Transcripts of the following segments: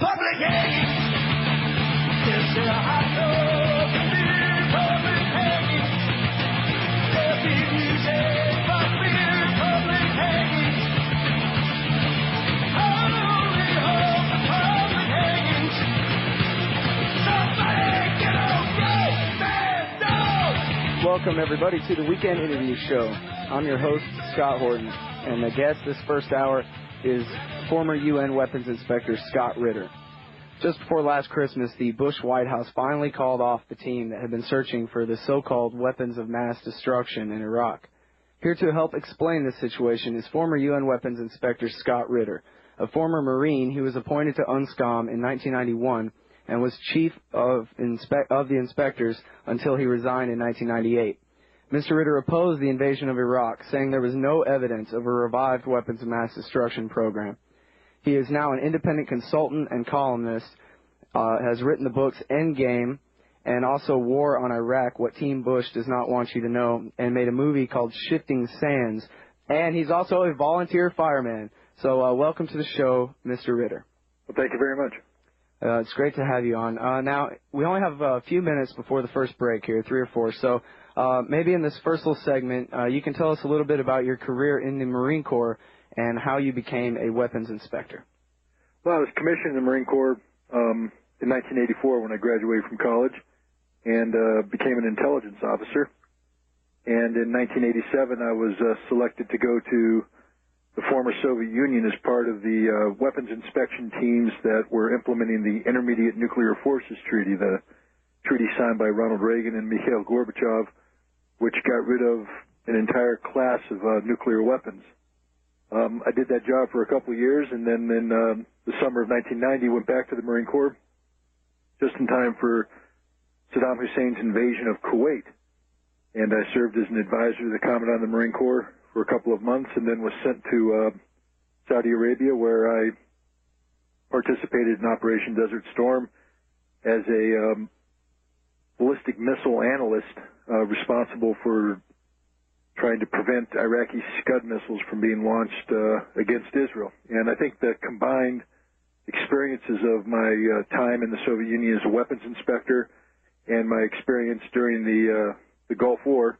public hangings. Yes, there are hot dogs and beer, public hangings. There'll be music, but beer, public hangings. Holy hope and public hangings. Somebody get on, go, man, dog! Welcome, everybody, to the Weekend Interview Show. I'm your host, Scott Horton, and the guest this first hour is former UN Weapons Inspector Scott Ritter. Just before last Christmas, the Bush White House finally called off the team that had been searching for the so-called weapons of mass destruction in Iraq. Here to help explain this situation is former UN Weapons Inspector Scott Ritter, a former Marine who was appointed to UNSCOM in 1991 and was chief of the inspectors until he resigned in 1998. Mr. Ritter opposed the invasion of Iraq, saying there was no evidence of a revived weapons of mass destruction program. He is now an independent consultant and columnist, has written the books Endgame and also War on Iraq, What Team Bush Does Not Want You to Know, and made a movie called Shifting Sands. And he's also a volunteer fireman. So welcome to the show, Mr. Ritter. Well, thank you very much. It's great to have you on. Now, we only have a few minutes before the first break here, 3 or 4. So maybe in this first little segment, you can tell us a little bit about your career in the Marine Corps and how you became a weapons inspector. Well, I was commissioned in the Marine Corps in 1984 when I graduated from college and became an intelligence officer. And in 1987, I was selected to go to the former Soviet Union as part of the weapons inspection teams that were implementing the Intermediate Nuclear Forces Treaty, the treaty signed by Ronald Reagan and Mikhail Gorbachev, which got rid of an entire class of nuclear weapons. I did that job for a couple of years, and then in the summer of 1990 went back to the Marine Corps just in time for Saddam Hussein's invasion of Kuwait. And I served as an advisor to the Commandant of the Marine Corps for a couple of months, and then was sent to Saudi Arabia, where I participated in Operation Desert Storm as a ballistic missile analyst responsible for trying to prevent Iraqi Scud missiles from being launched against Israel. And I think the combined experiences of my time in the Soviet Union as a weapons inspector and my experience during the Gulf War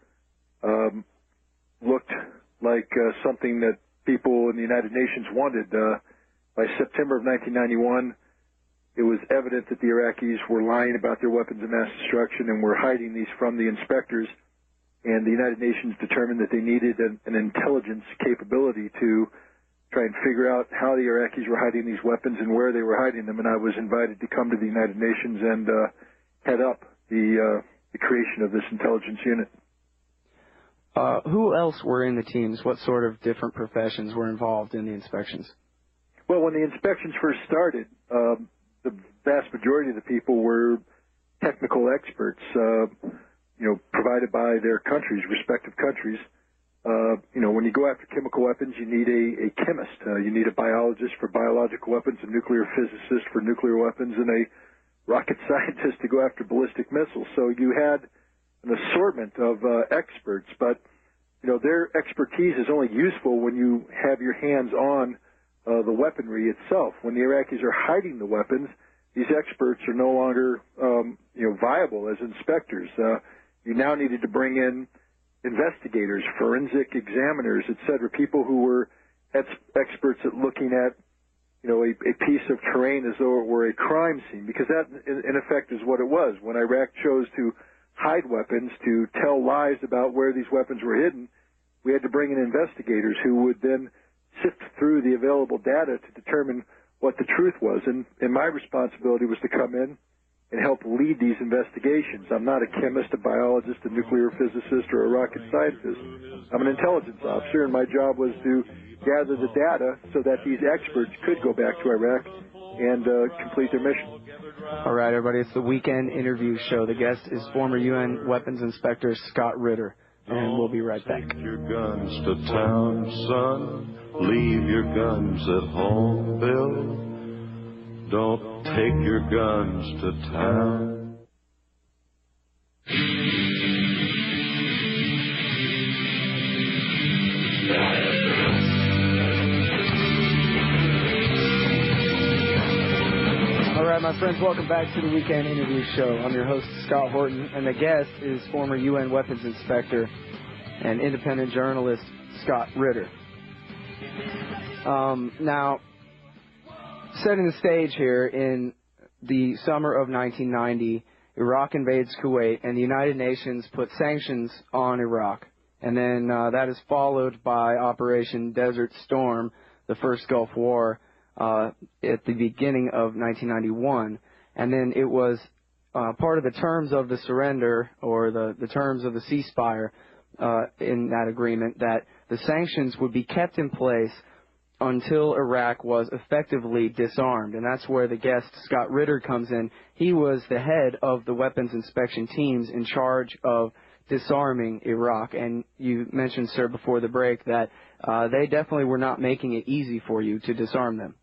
looked like something that people in the United Nations wanted. By September of 1991, it was evident that the Iraqis were lying about their weapons of mass destruction and were hiding these from the inspectors. And the United Nations determined that they needed an intelligence capability to try and figure out how the Iraqis were hiding these weapons and where they were hiding them. And I was invited to come to the United Nations and head up the creation of this intelligence unit. Who else were in the teams? What sort of different professions were involved in the inspections? Well, when the inspections first started, the vast majority of the people were technical experts, provided by their countries, respective countries. When you go after chemical weapons, you need a chemist. You need a biologist for biological weapons, a nuclear physicist for nuclear weapons, and a rocket scientist to go after ballistic missiles. So you had an assortment of experts, but their expertise is only useful when you have your hands on the weaponry itself. When the Iraqis are hiding the weapons, these experts are no longer viable as inspectors. You now needed to bring in investigators, forensic examiners, etc., people who were experts at looking at a piece of terrain as though it were a crime scene, because that, in effect, is what it was. When Iraq chose to hide weapons, to tell lies about where these weapons were hidden, we had to bring in investigators who would then sift through the available data to determine what the truth was. And my responsibility was to come in and help lead these investigations. I'm not a chemist, a biologist, a nuclear physicist, or a rocket scientist. I'm an intelligence officer, and my job was to gather the data so that these experts could go back to Iraq and complete their mission. All right, everybody, it's the Weekend Interview Show. The guest is former UN Weapons Inspector Scott Ritter, and we'll be right back. Take your guns to town, son. Leave your guns at home, Bill. Don't take your guns to town. right, my friends, welcome back to the Weekend Interview Show. I'm your host, Scott Horton, and the guest is former UN Weapons Inspector and independent journalist Scott Ritter. Now, setting the stage here, in the summer of 1990, Iraq invades Kuwait, and the United Nations put sanctions on Iraq. And then that is followed by Operation Desert Storm, the first Gulf War, at the beginning of 1991. And then it was part of the terms of the surrender, or the terms of the ceasefire in that agreement, that the sanctions would be kept in place until Iraq was effectively disarmed. And that's where the guest, Scott Ritter, comes in. He was the head of the weapons inspection teams in charge of disarming Iraq. And you mentioned, sir, before the break that they definitely were not making it easy for you to disarm them.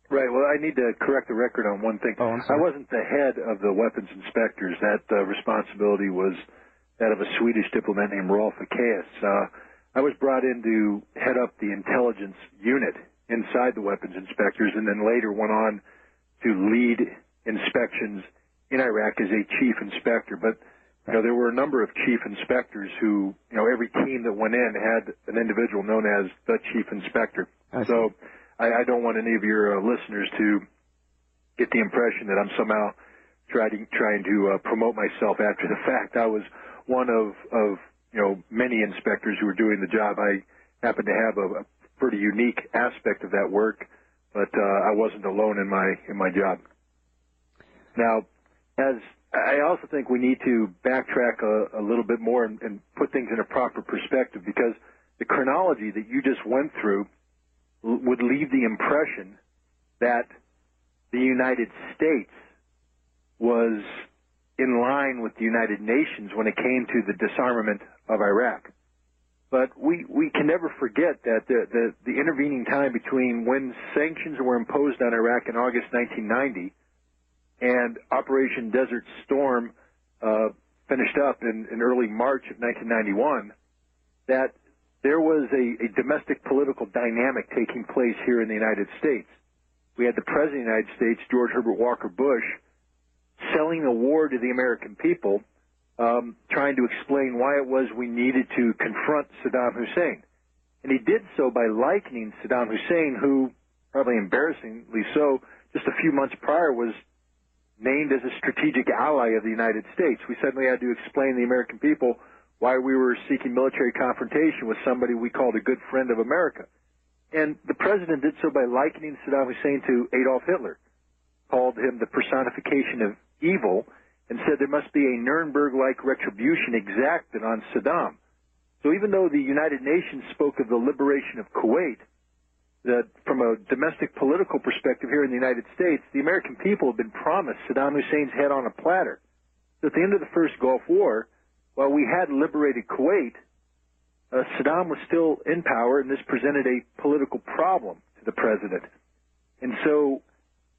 Right. Well, I need to correct the record on one thing. Oh, I'm sorry. I wasn't the head of the weapons inspectors. That responsibility was that of a Swedish diplomat named Rolf Ekéus. I was brought in to head up the intelligence unit inside the weapons inspectors, and then later went on to lead inspections in Iraq as a chief inspector. But there were a number of chief inspectors who, every team that went in had an individual known as the chief inspector. So I don't want any of your listeners to get the impression that I'm somehow trying to promote myself after the fact. I was one of many inspectors who were doing the job. I happen to have a pretty unique aspect of that work, but I wasn't alone in my job. Now, as I also think we need to backtrack a little bit more and put things in a proper perspective, because the chronology that you just went through would leave the impression that the United States was in line with the United Nations when it came to the disarmament of Iraq. But we can never forget that the intervening time between when sanctions were imposed on Iraq in August 1990 and Operation Desert Storm finished up in early March of 1991, that there was a domestic political dynamic taking place here in the United States. We had the President of the United States, George Herbert Walker Bush, selling a war to the American people, trying to explain why it was we needed to confront Saddam Hussein. And he did so by likening Saddam Hussein, who, probably embarrassingly so, just a few months prior was named as a strategic ally of the United States. We suddenly had to explain to the American people why we were seeking military confrontation with somebody we called a good friend of America. And the president did so by likening Saddam Hussein to Adolf Hitler, called him the personification of evil, and said there must be a Nuremberg-like retribution exacted on Saddam. So even though the United Nations spoke of the liberation of Kuwait, that from a domestic political perspective here in the United States, the American people have been promised Saddam Hussein's head on a platter. So at the end of the first Gulf War, while we had liberated Kuwait, Saddam was still in power, and this presented a political problem to the president. And so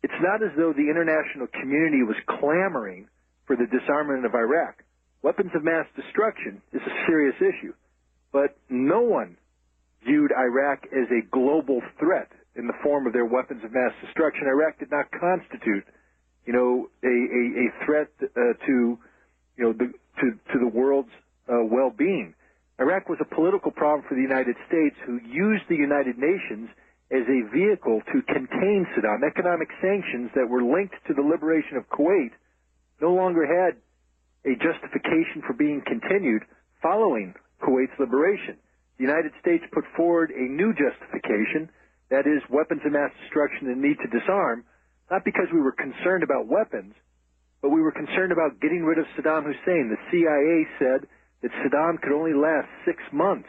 it's not as though the international community was clamoring for the disarmament of Iraq. Weapons of mass destruction is a serious issue, but no one viewed Iraq as a global threat in the form of their weapons of mass destruction. Iraq did not constitute, a threat to the world's well-being. Iraq was a political problem for the United States, who used the United Nations as a vehicle to contain Saddam. Economic sanctions that were linked to the liberation of Kuwait no longer had a justification for being continued following Kuwait's liberation. The United States put forward a new justification, that is, weapons of mass destruction and need to disarm, not because we were concerned about weapons, but we were concerned about getting rid of Saddam Hussein. The CIA said that Saddam could only last 6 months,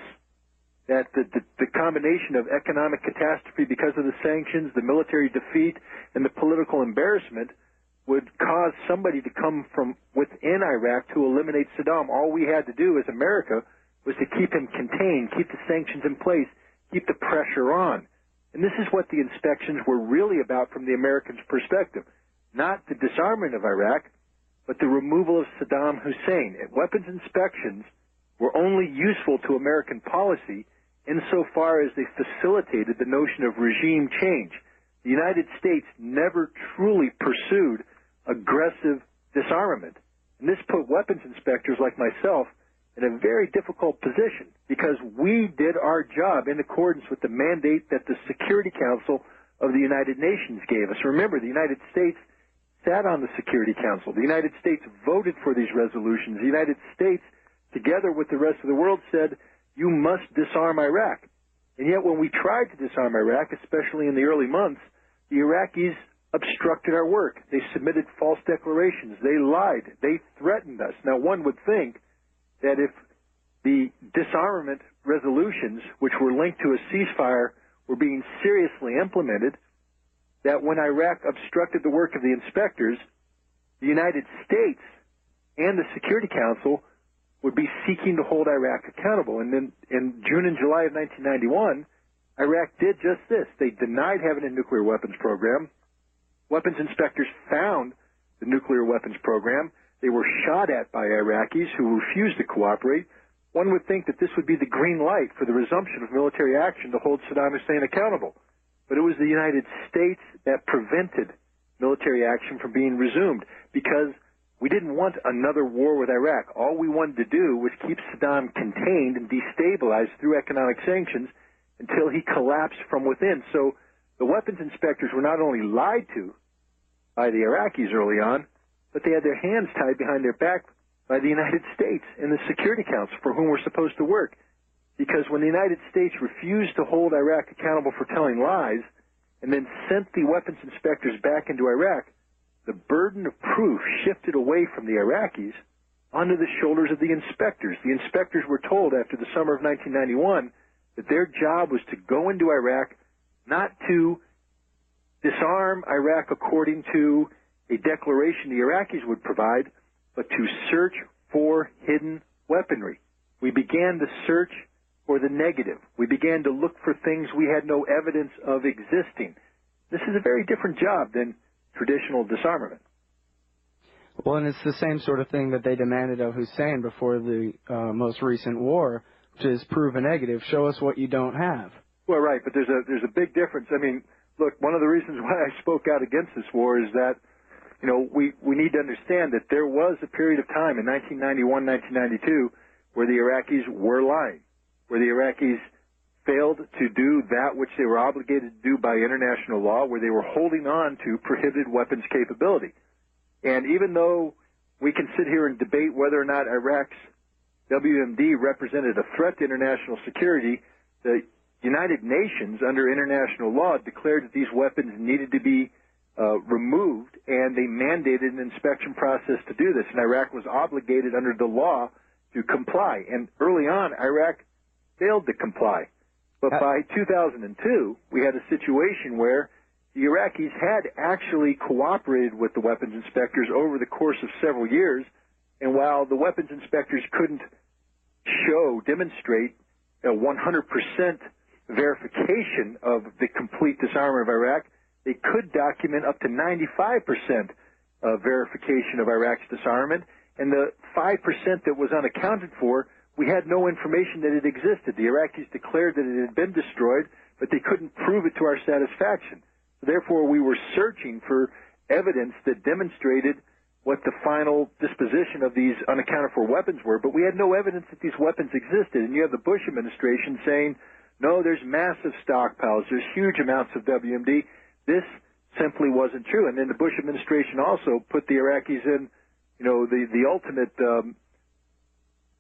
that the combination of economic catastrophe because of the sanctions, the military defeat, and the political embarrassment would cause somebody to come from within Iraq to eliminate Saddam. All we had to do as America was to keep him contained, keep the sanctions in place, keep the pressure on. And this is what the inspections were really about from the Americans' perspective. Not the disarmament of Iraq, but the removal of Saddam Hussein. And weapons inspections were only useful to American policy insofar as they facilitated the notion of regime change. the United States never truly pursued aggressive disarmament. And this put weapons inspectors like myself in a very difficult position because we did our job in accordance with the mandate that the Security Council of the United Nations gave us. Remember, the United States sat on the Security Council. The United States voted for these resolutions. The United States, together with the rest of the world, said, you must disarm Iraq. And yet when we tried to disarm Iraq, especially in the early months, the Iraqis obstructed our work. They submitted false declarations. They lied. They threatened us. Now, one would think that if the disarmament resolutions, which were linked to a ceasefire, were being seriously implemented, that when Iraq obstructed the work of the inspectors, the United States and the Security Council would be seeking to hold Iraq accountable. And then in June and July of 1991, Iraq did just this. They denied having a nuclear weapons program. Weapons inspectors found the nuclear weapons program. They were shot at by Iraqis who refused to cooperate. One would think that this would be the green light for the resumption of military action to hold Saddam Hussein accountable. But it was the United States that prevented military action from being resumed because we didn't want another war with Iraq. All we wanted to do was keep Saddam contained and destabilized through economic sanctions until he collapsed from within. So the weapons inspectors were not only lied to by the Iraqis early on, but they had their hands tied behind their back by the United States and the Security Council for whom we're supposed to work. Because when the United States refused to hold Iraq accountable for telling lies and then sent the weapons inspectors back into Iraq, the burden of proof shifted away from the Iraqis onto the shoulders of the inspectors. The inspectors were told after the summer of 1991 that their job was to go into Iraq not to disarm Iraq according to a declaration the Iraqis would provide, but to search for hidden weaponry. We began to search for the negative. We began to look for things we had no evidence of existing. This is a very different job than traditional disarmament. Well, and it's the same sort of thing that they demanded of Hussein before the most recent war, which is prove a negative, show us what you don't have. Well, right, but there's a big difference. I mean, look, one of the reasons why I spoke out against this war is that, you know, we need to understand that there was a period of time in 1991, 1992 where the Iraqis were lying, where the Iraqis failed to do that which they were obligated to do by international law, where they were holding on to prohibited weapons capability. And even though we can sit here and debate whether or not Iraq's WMD represented a threat to international security, the United Nations, under international law, declared that these weapons needed to be removed, and they mandated an inspection process to do this. And Iraq was obligated under the law to comply. And early on, Iraq failed to comply. But by 2002, we had a situation where the Iraqis had actually cooperated with the weapons inspectors over the course of several years. And while the weapons inspectors couldn't demonstrate a 100% verification of the complete disarmament of Iraq, they could document up to 95% verification of Iraq's disarmament. And the 5% that was unaccounted for, we had no information that it existed. The Iraqis declared that it had been destroyed, but they couldn't prove it to our satisfaction. Therefore, we were searching for evidence that demonstrated what the final disposition of these unaccounted for weapons were, but we had no evidence that these weapons existed. And you have the Bush administration saying, no, there's massive stockpiles, there's huge amounts of WMD. This simply wasn't true. And then the Bush administration also put the Iraqis in, you know, the ultimate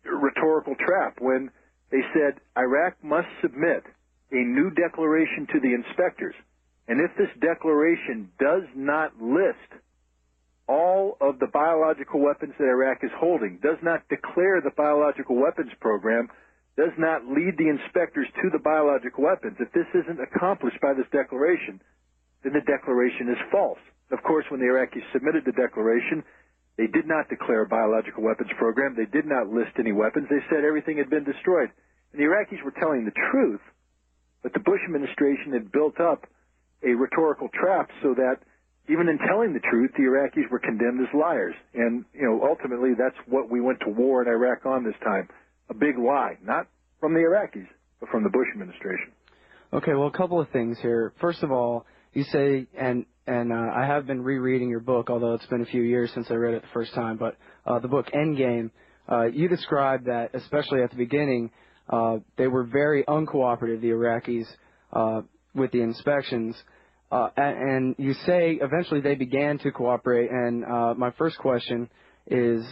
rhetorical trap when they said Iraq must submit a new declaration to the inspectors. And if this declaration does not list all of the biological weapons that Iraq is holding, does not declare the biological weapons program, does not lead the inspectors to the biological weapons, if this isn't accomplished by this declaration, then the declaration is false. Of course, when the Iraqis submitted the declaration, they did not declare a biological weapons program. They did not list any weapons. They said everything had been destroyed. And the Iraqis were telling the truth, but the Bush administration had built up a rhetorical trap so that even in telling the truth, the Iraqis were condemned as liars. And, you know, ultimately that's what we went to war in Iraq on this time. A big lie, not from the Iraqis, but from the Bush administration. Okay, well, a couple of things here. First of all, you say, and I have been rereading your book, although it's been a few years since I read it the first time, but the book Endgame, you described that, especially at the beginning, they were very uncooperative, the Iraqis, with the inspections. And you say eventually they began to cooperate. And my first question is,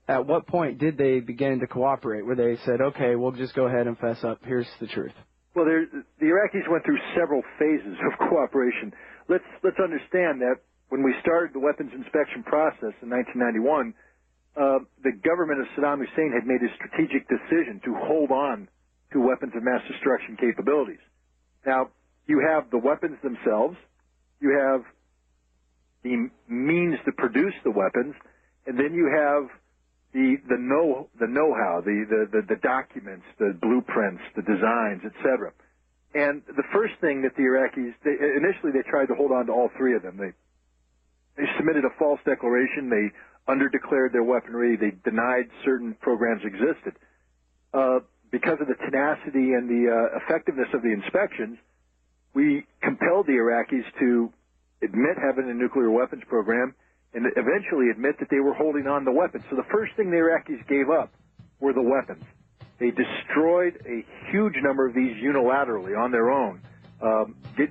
at what point did they begin to cooperate, where they said, okay, we'll just go ahead and fess up, here's the truth? Well, the Iraqis went through several phases of cooperation. Let's understand that when we started the weapons inspection process in 1991, the government of Saddam Hussein had made a strategic decision to hold on to weapons of mass destruction capabilities. Now, you have the weapons themselves, you have the means to produce the weapons, and then you have the know-how, the documents, the blueprints, the designs, etc. And the first thing that the Iraqis, initially they tried to hold on to all three of them. They submitted a false declaration. They underdeclared their weaponry. They denied certain programs existed. Because of the tenacity and the effectiveness of the inspections, we compelled the Iraqis to admit having a nuclear weapons program and eventually admit that they were holding on to weapons. So the first thing the Iraqis gave up were the weapons. They destroyed a huge number of these unilaterally on their own,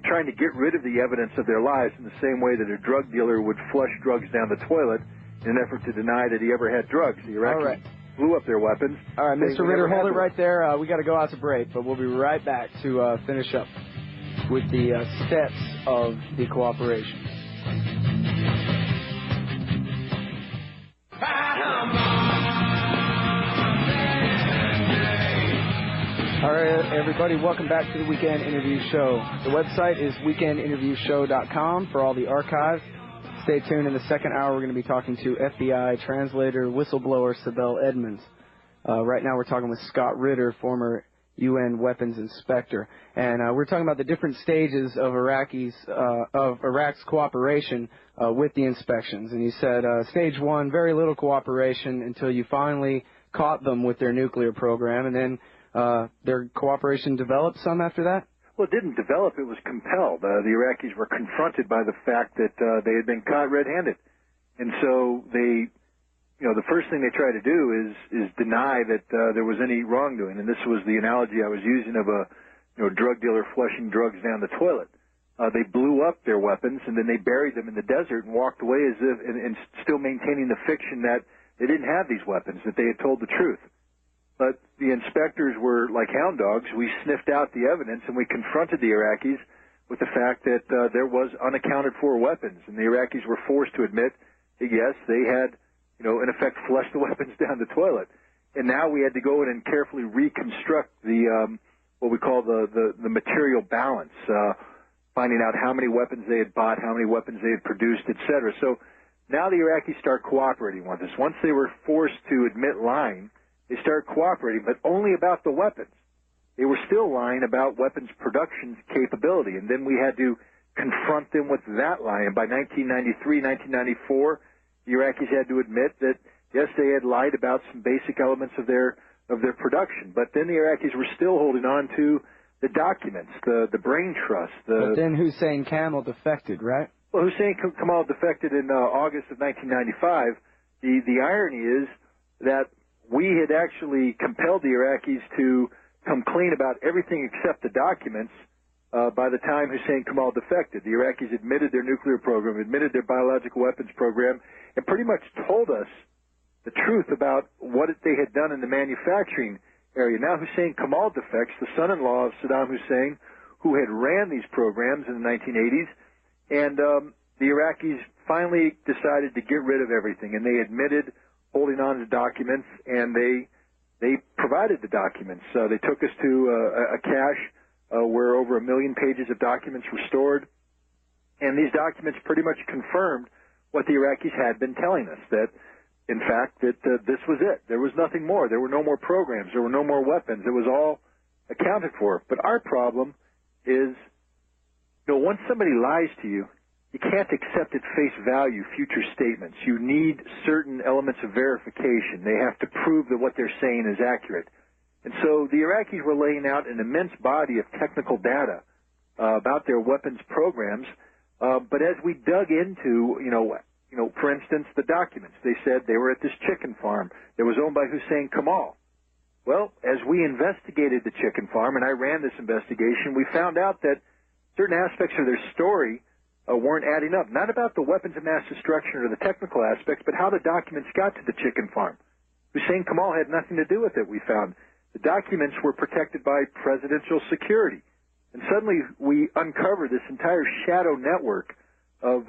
trying to get rid of the evidence of their lives in the same way that a drug dealer would flush drugs down the toilet in an effort to deny that he ever had drugs. The Iraqis blew up their weapons. All right, Mr. Ritter, hold it right there. We got to go out to break, but we'll be right back to finish up with the steps of the cooperation. All right, everybody, welcome back to the Weekend Interview Show. The website is weekendinterviewshow.com for all the archives. Stay tuned. In the second hour, we're going to be talking to FBI translator, whistleblower Sibel Edmonds. Right now, we're talking with Scott Ritter, former UN weapons inspector. And we're talking about the different stages of Iraq's cooperation with the inspections. And you said stage one, very little cooperation until you finally caught them with their nuclear program, and then their cooperation developed some after that? Well, it didn't develop. It was compelled. The Iraqis were confronted by the fact that they had been caught red-handed. And so they, the first thing they try to do is deny that there was any wrongdoing. And this was the analogy I was using of a drug dealer flushing drugs down the toilet. They blew up their weapons, and then they buried them in the desert and walked away as if, and still maintaining the fiction that they didn't have these weapons, that they had told the truth. But the inspectors were like hound dogs. We sniffed out the evidence, and we confronted the Iraqis with the fact that there was unaccounted for weapons. And the Iraqis were forced to admit that, yes, they had, in effect, flushed the weapons down the toilet. And now we had to go in and carefully reconstruct the what we call the material balance, finding out how many weapons they had bought, how many weapons they had produced, et cetera. So now the Iraqis start cooperating with us. Once they were forced to admit lying, they started cooperating, but only about the weapons. They were still lying about weapons production capability, and then we had to confront them with that lie. And by 1993, 1994, the Iraqis had to admit that, yes, they had lied about some basic elements of their production, but then the Iraqis were still holding on to the documents, the brain trust. But then Hussein Kamal defected, right? Well, Hussein Kamal defected in August of 1995. The irony is that we had actually compelled the Iraqis to come clean about everything except the documents by the time Hussein Kamal defected. The Iraqis admitted their nuclear program, admitted their biological weapons program, and pretty much told us the truth about what they had done in the manufacturing area. Now Hussein Kamal defects, the son-in-law of Saddam Hussein, who had ran these programs in the 1980s, and the Iraqis finally decided to get rid of everything, and they admitted holding on to documents, and they provided the documents. They took us to a cache where over 1 million pages of documents were stored, and these documents pretty much confirmed what the Iraqis had been telling us, that, in fact, that this was it. There was nothing more. There were no more programs. There were no more weapons. It was all accounted for. But our problem is, once somebody lies to you, you can't accept at face value future statements. You need certain elements of verification. They have to prove that what they're saying is accurate. And so the Iraqis were laying out an immense body of technical data about their weapons programs. But as we dug into, for instance, the documents, they said they were at this chicken farm that was owned by Hussein Kamal. Well, as we investigated the chicken farm, and I ran this investigation, we found out that certain aspects of their story weren't adding up. Not about the weapons of mass destruction or the technical aspects, but how the documents got to the chicken farm. Hussein Kamal had nothing to do with it, we found. The documents were protected by presidential security. And suddenly we uncover this entire shadow network of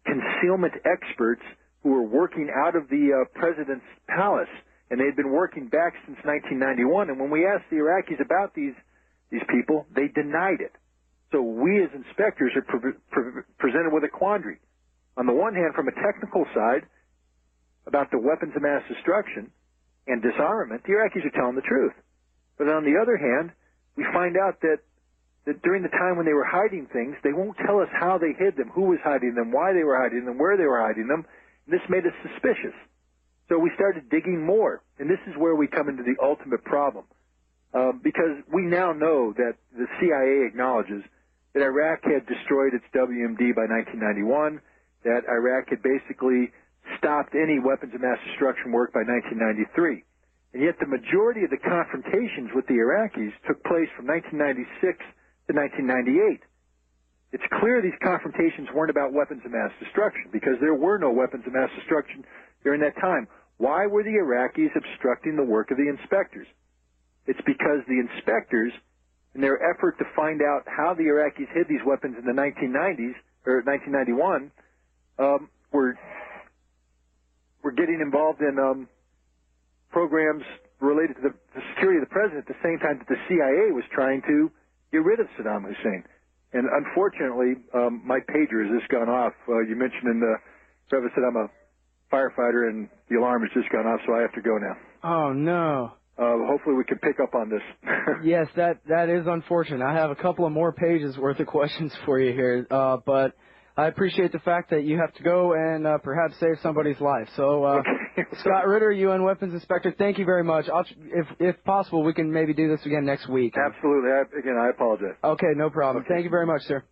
concealment experts who were working out of the president's palace. And they had been working back since 1991. And when we asked the Iraqis about these people, they denied it. So we as inspectors are presented with a quandary. On the one hand, from a technical side, about the weapons of mass destruction and disarmament, the Iraqis are telling the truth. But on the other hand, we find out that during the time when they were hiding things, they won't tell us how they hid them, who was hiding them, why they were hiding them, where they were hiding them. And this made us suspicious. So we started digging more, and this is where we come into the ultimate problem. Because we now know that the CIA acknowledges that Iraq had destroyed its WMD by 1991, that Iraq had basically stopped any weapons of mass destruction work by 1993. And yet the majority of the confrontations with the Iraqis took place from 1996 to 1998. It's clear these confrontations weren't about weapons of mass destruction because there were no weapons of mass destruction during that time. Why were the Iraqis obstructing the work of the inspectors? It's because the inspectors, in their effort to find out how the Iraqis hid these weapons in the 1990s, or 1991, were getting involved in programs related to the security of the president at the same time that the CIA was trying to get rid of Saddam Hussein. And unfortunately, my pager has just gone off. You mentioned in the preface that I'm a firefighter, and the alarm has just gone off, so I have to go now. Oh, no. Hopefully we can pick up on this. Yes, that is unfortunate. I have a couple of more pages worth of questions for you here, but I appreciate the fact that you have to go and perhaps save somebody's life. So, Okay. Scott Ritter, UN Weapons Inspector, thank you very much. If possible, we can maybe do this again next week. Absolutely. Again, I apologize. Okay, no problem. Okay. Thank you very much, sir.